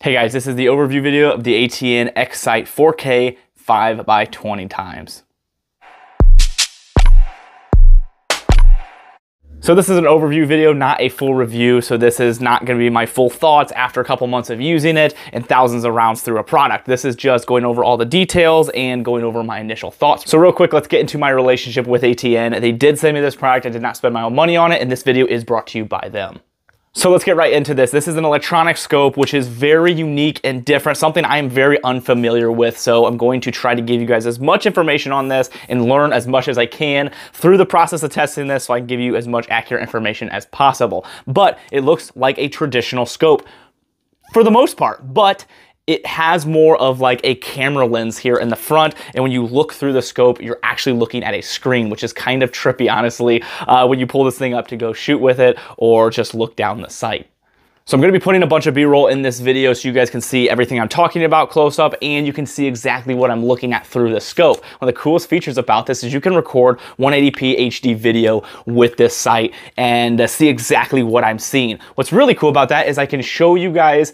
Hey guys, this is the overview video of the ATN X-Sight 4K 5x20 times. So this is an overview video, not a full review. So this is not going to be my full thoughts after a couple months of using it and thousands of rounds through a product. This is just going over all the details and going over my initial thoughts. So real quick, let's get into my relationship with ATN. They did send me this product. I did not spend my own money on it, and this video is brought to you by them. So let's get right into this. This is an electronic scope, which is very unique and different, something I am very unfamiliar with. So I'm going to try to give you guys as much information on this and learn as much as I can through the process of testing this so I can give you as much accurate information as possible. But it looks like a traditional scope for the most part, but it has more of like a camera lens here in the front, and when you look through the scope, you're actually looking at a screen, which is kind of trippy, honestly, when you pull this thing up to go shoot with it or just look down the sight. So I'm going to be putting a bunch of B-roll in this video so you guys can see everything I'm talking about close up, and you can see exactly what I'm looking at through the scope. One of the coolest features about this is you can record 180p HD video with this sight and see exactly what I'm seeing. What's really cool about that is I can show you guys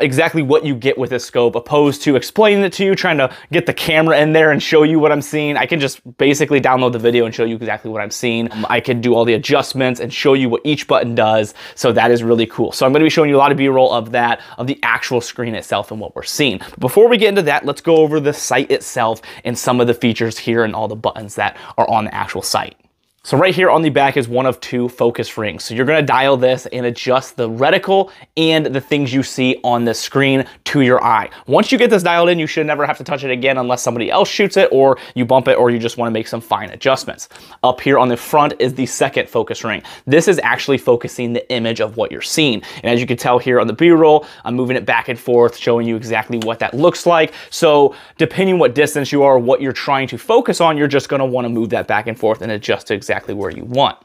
exactly what you get with this scope, opposed to explaining it to you, trying to get the camera in there and show you what I'm seeing. I can just basically download the video and show you exactly what I'm seeing. I can do all the adjustments and show you what each button does, so that is really cool. So I'm going to be showing you a lot of B-roll of that, of the actual screen itself and what we're seeing. But before we get into that, let's go over the sight itself and some of the features here and all the buttons that are on the actual sight. So right here on the back is one of two focus rings. So you're going to dial this and adjust the reticle and the things you see on the screen to your eye. Once you get this dialed in, you should never have to touch it again unless somebody else shoots it or you bump it or you just want to make some fine adjustments. Up here on the front is the second focus ring. This is actually focusing the image of what you're seeing. And as you can tell here on the B-roll, I'm moving it back and forth, showing you exactly what that looks like. So depending what distance you are, what you're trying to focus on, you're just going to want to move that back and forth and adjust to exactly where you want.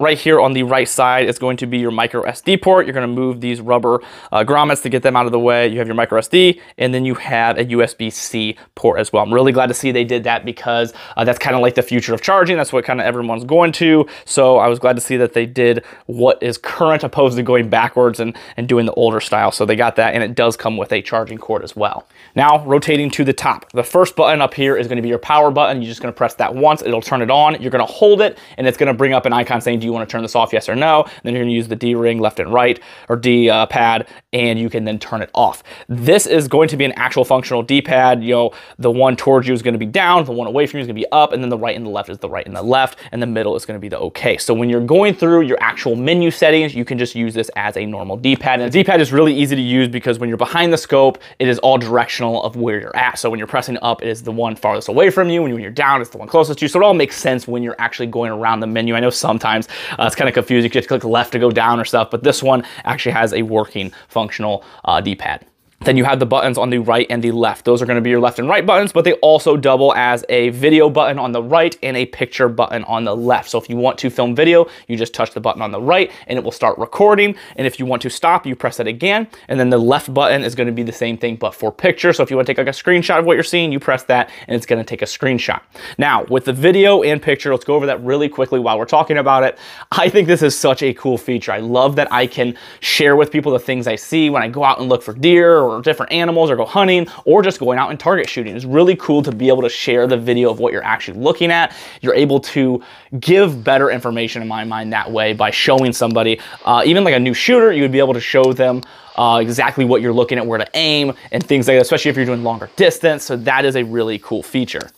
Right here on the right side is going to be your micro SD port. You're going to move these rubber grommets to get them out of the way. You have your micro SD, and then you have a USB-C port as well. I'm really glad to see they did that because that's kind of like the future of charging. That's what kind of everyone's going to. So I was glad to see that they did what is current opposed to going backwards and doing the older style. So they got that, and it does come with a charging cord as well. Now, rotating to the top. The first button up here is going to be your power button. You're just going to press that once. It'll turn it on. You're going to hold it, and it's going to bring up an icon saying, do you want to turn this off, yes or no? And then you're going to use the D ring left and right, or D pad, and you can then turn it off. This is going to be an actual functional D-pad. You know, the one towards you is going to be down, the one away from you is going to be up, and then the right and the left is the right and the left, and the middle is going to be the OK. So when you're going through your actual menu settings, you can just use this as a normal D-pad. And the D-pad is really easy to use because when you're behind the scope, it is all directional of where you're at. So when you're pressing up, it is the one farthest away from you. When you're down, it's the one closest to you. So it all makes sense when you're actually going around the menu. I know sometimes it's kind of confusing. You just click left to go down or stuff, but this one actually has a working functional D-pad. Then you have the buttons on the right and the left. Those are going to be your left and right buttons, but they also double as a video button on the right and a picture button on the left. So if you want to film video, you just touch the button on the right and it will start recording. And if you want to stop, you press it again. And then the left button is going to be the same thing, but for picture. So if you want to take like a screenshot of what you're seeing, you press that and it's going to take a screenshot. Now with the video and picture, let's go over that really quickly while we're talking about it. I think this is such a cool feature. I love that I can share with people the things I see when I go out and look for deer or different animals or go hunting or just going out and target shooting. It's really cool to be able to share the video of what you're actually looking at. You're able to give better information in my mind that way by showing somebody, even like a new shooter, you would be able to show them exactly what you're looking at, where to aim and things like that, especially if you're doing longer distance. So that is a really cool feature.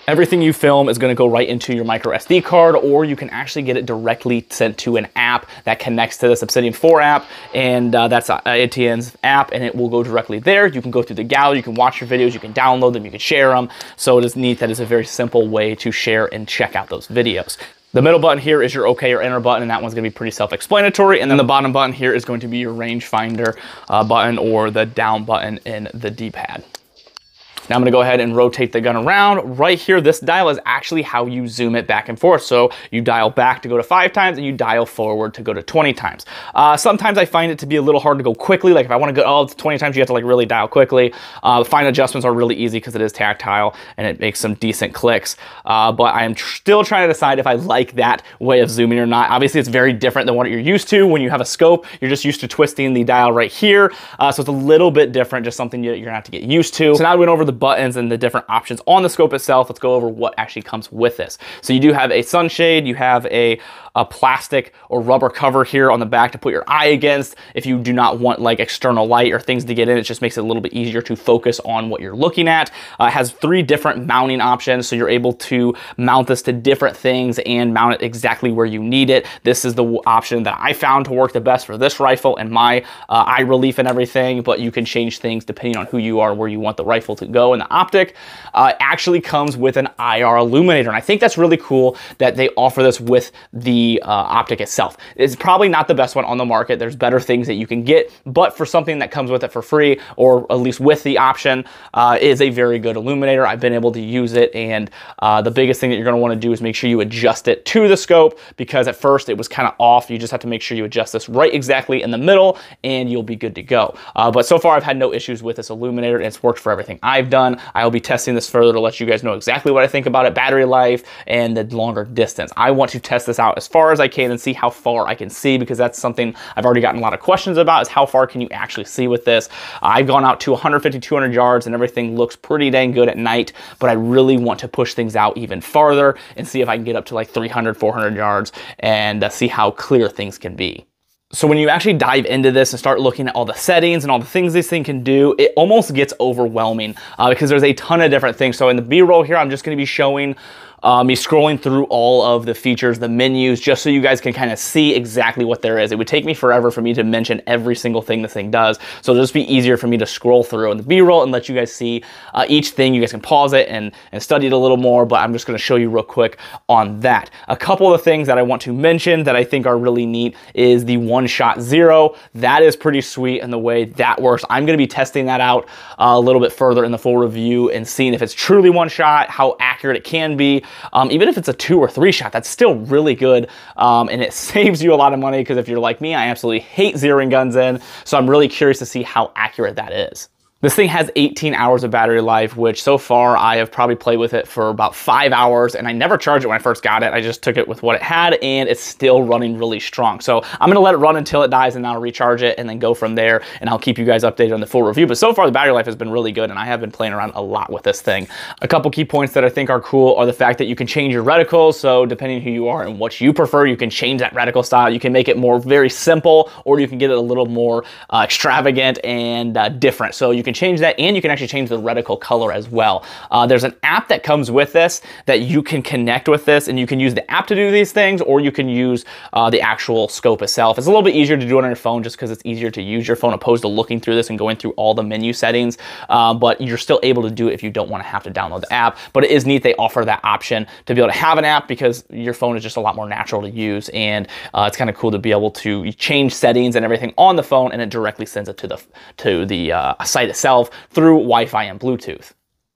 Everything you film is going to go right into your micro SD card, or you can actually get it directly sent to an app that connects to this Obsidian 4 app, and that's ATN's app, and it will go directly there. You can go through the gallery, you can watch your videos, you can download them, you can share them. So it is neat that it's a very simple way to share and check out those videos. The middle button here is your OK or enter button, and that one's going to be pretty self-explanatory. And then the bottom button here is going to be your rangefinder button or the down button in the D-pad. Now I'm gonna go ahead and rotate the gun around. Right here, this dial is actually how you zoom it back and forth. So you dial back to go to 5 times and you dial forward to go to 20 times. Sometimes I find it to be a little hard to go quickly. Like if I wanna go 20 times, you have to like really dial quickly. The fine adjustments are really easy because it is tactile and it makes some decent clicks. But I am still trying to decide if I like that way of zooming or not. Obviously it's very different than what you're used to. When you have a scope, you're just used to twisting the dial right here. So it's a little bit different, just something you're gonna have to get used to. So now we went over the buttons and the different options on the scope itself. Let's go over what actually comes with this. So you do have a sunshade, you have a plastic or rubber cover here on the back to put your eye against. If you do not want like external light or things to get in, it just makes it a little bit easier to focus on what you're looking at. It has 3 different mounting options, so you're able to mount this to different things and mount it exactly where you need it. This is the option that I found to work the best for this rifle and my eye relief and everything, but you can change things depending on who you are, where you want the rifle to go. And the optic actually comes with an IR illuminator, and I think that's really cool that they offer this with the optic itself. It's probably not the best one on the market. There's better things that you can get, but for something that comes with it for free, or at least with the option, is a very good illuminator. I've been able to use it, and the biggest thing that you're going to want to do is make sure you adjust it to the scope, because at first it was kind of off. You just have to make sure you adjust this right exactly in the middle and you'll be good to go. But so far I've had no issues with this illuminator, and it's worked for everything I've done. I'll be testing this further to let you guys know exactly what I think about it, battery life, and the longer distance. I want to test this out as far as I can and see how far I can see, because that's something I've already gotten a lot of questions about, is how far can you actually see with this. I've gone out to 150, 200 yards and everything looks pretty dang good at night, but I really want to push things out even farther and see if I can get up to like 300, 400 yards and see how clear things can be. So when you actually dive into this and start looking at all the settings and all the things this thing can do, it almost gets overwhelming because there's a ton of different things. So in the B-roll here, I'm just going to be showing me scrolling through all of the features, the menus, just so you guys can kind of see exactly what there is. It would take me forever for me to mention every single thing this thing does, so it'll just be easier for me to scroll through in the B-roll and let you guys see each thing. You guys can pause it and study it a little more, but I'm just going to show you real quick on that. A couple of the things that I want to mention that I think are really neat is the one-shot zero. That is pretty sweet in the way that works. I'm going to be testing that out a little bit further in the full review and seeing if it's truly one shot, how accurate it can be. Even if it's a 2 or 3 shot, that's still really good, and it saves you a lot of money, because if you're like me, I absolutely hate zeroing guns in, so I'm really curious to see how accurate that is. This thing has 18 hours of battery life, which so far I have probably played with it for about 5 hours, and I never charged it when I first got it. I just took it with what it had, and it's still running really strong. So I'm gonna let it run until it dies, and then I'll recharge it and then go from there, and I'll keep you guys updated on the full review. But so far the battery life has been really good, and I have been playing around a lot with this thing. A couple key points that I think are cool are the fact that you can change your reticles. So depending who you are and what you prefer, you can change that reticle style. You can make it more very simple, or you can get it a little more extravagant and different. So you can change that, and you can actually change the reticle color as well. There's an app that comes with this that you can connect with this, and you can use the app to do these things, or you can use the actual scope itself. It's a little bit easier to do it on your phone, just because it's easier to use your phone opposed to looking through this and going through all the menu settings, but you're still able to do it if you don't want to have to download the app. But it is neat they offer that option to be able to have an app, because your phone is just a lot more natural to use, and it's kind of cool to be able to change settings and everything on the phone, and it directly sends it to the site itself through Wi-Fi and Bluetooth.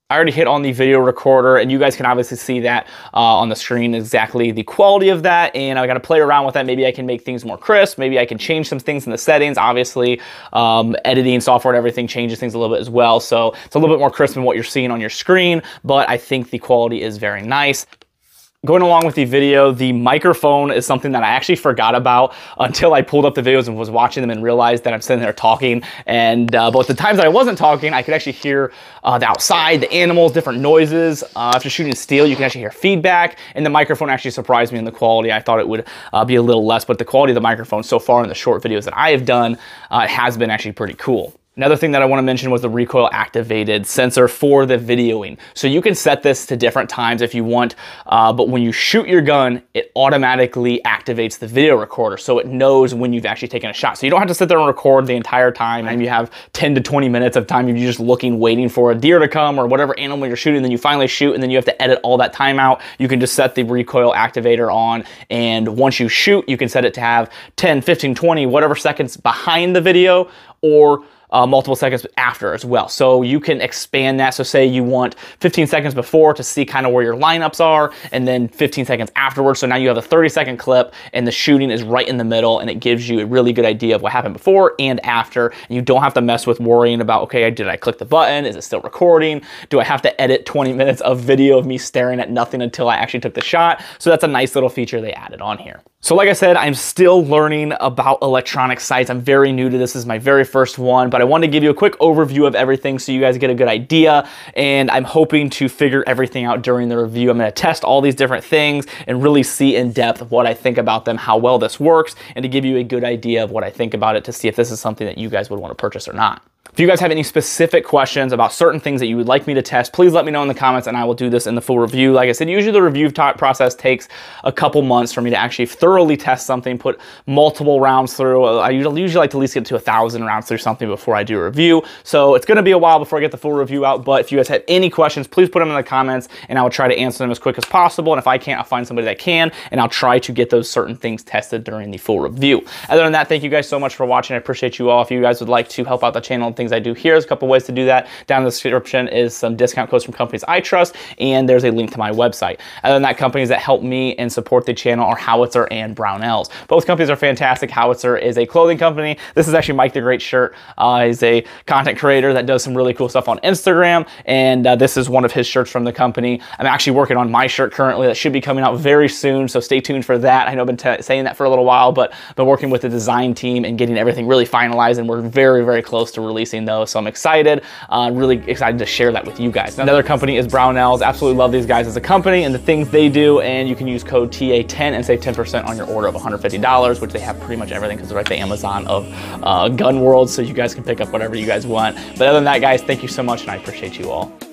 I already hit on the video recorder, and you guys can obviously see that on the screen, exactly the quality of that, and I got to play around with that. Maybe I can make things more crisp. Maybe I can change some things in the settings. Obviously, editing software and everything changes things a little bit as well, so it's a little bit more crisp than what you're seeing on your screen, but I think the quality is very nice. Going along with the video, the microphone is something that I actually forgot about until I pulled up the videos and was watching them and realized that I'm sitting there talking. And but the times that I wasn't talking, I could actually hear the outside, the animals, different noises. After shooting steel, you can actually hear feedback, and the microphone actually surprised me in the quality. I thought it would be a little less, but the quality of the microphone so far in the short videos that I have done has been actually pretty cool. Another thing that I want to mention was the recoil activated sensor for the videoing. So you can set this to different times if you want, but when you shoot your gun, it automatically activates the video recorder, so it knows when you've actually taken a shot. So you don't have to sit there and record the entire time, and you have 10 to 20 minutes of time. You're just looking, waiting for a deer to come or whatever animal you're shooting, then you finally shoot, and then you have to edit all that time out. You can just set the recoil activator on, and once you shoot, you can set it to have 10, 15, 20, whatever seconds behind the video, or multiple seconds after as well. So you can expand that. So say you want 15 seconds before to see kind of where your lineups are, and then 15 seconds afterwards. So now you have a 30-second clip and the shooting is right in the middle, and it gives you a really good idea of what happened before and after. And you don't have to mess with worrying about, okay, did I click the button? Is it still recording? Do I have to edit 20 minutes of video of me staring at nothing until I actually took the shot? So that's a nice little feature they added on here. So like I said, I'm still learning about electronic sights. I'm very new to this. This is my very first one, but I wanted to give you a quick overview of everything so you guys get a good idea, and I'm hoping to figure everything out during the review. I'm gonna test all these different things and really see in depth what I think about them, how well this works, and to give you a good idea of what I think about it to see if this is something that you guys would want to purchase or not. If you guys have any specific questions about certain things that you would like me to test, please let me know in the comments and I will do this in the full review. Like I said, usually the review process takes a couple months for me to actually thoroughly test something, put multiple rounds through. I usually like to at least get to 1,000 rounds through something before I do a review. So it's gonna be a while before I get the full review out, but if you guys have any questions, please put them in the comments and I will try to answer them as quick as possible. And if I can't, I'll find somebody that can, and I'll try to get those certain things tested during the full review. Other than that, thank you guys so much for watching. I appreciate you all. If you guys would like to help out the channel and things I do here, there's a couple ways to do that. Down in the description is some discount codes from companies I trust, and there's a link to my website. Other than that, companies that help me and support the channel are Howitzer and Brownells. Both companies are fantastic. Howitzer is a clothing company. This is actually Mike the Great shirt. He's a content creator that does some really cool stuff on Instagram, and this is one of his shirts from the company. I'm actually working on my shirt currently that should be coming out very soon, so stay tuned for that. I know I've been saying that for a little while, but been working with the design team and getting everything really finalized, and we're very, very close to releasing those. So I'm excited, really excited to share that with you guys. Another company is Brownells. Absolutely love these guys as a company and the things they do, and you can use code TA10 and save 10% on your order of $150, which they have pretty much everything because they're like the Amazon of gun world, so you guys can pick up whatever you guys want. But other than that, guys, thank you so much, and I appreciate you all.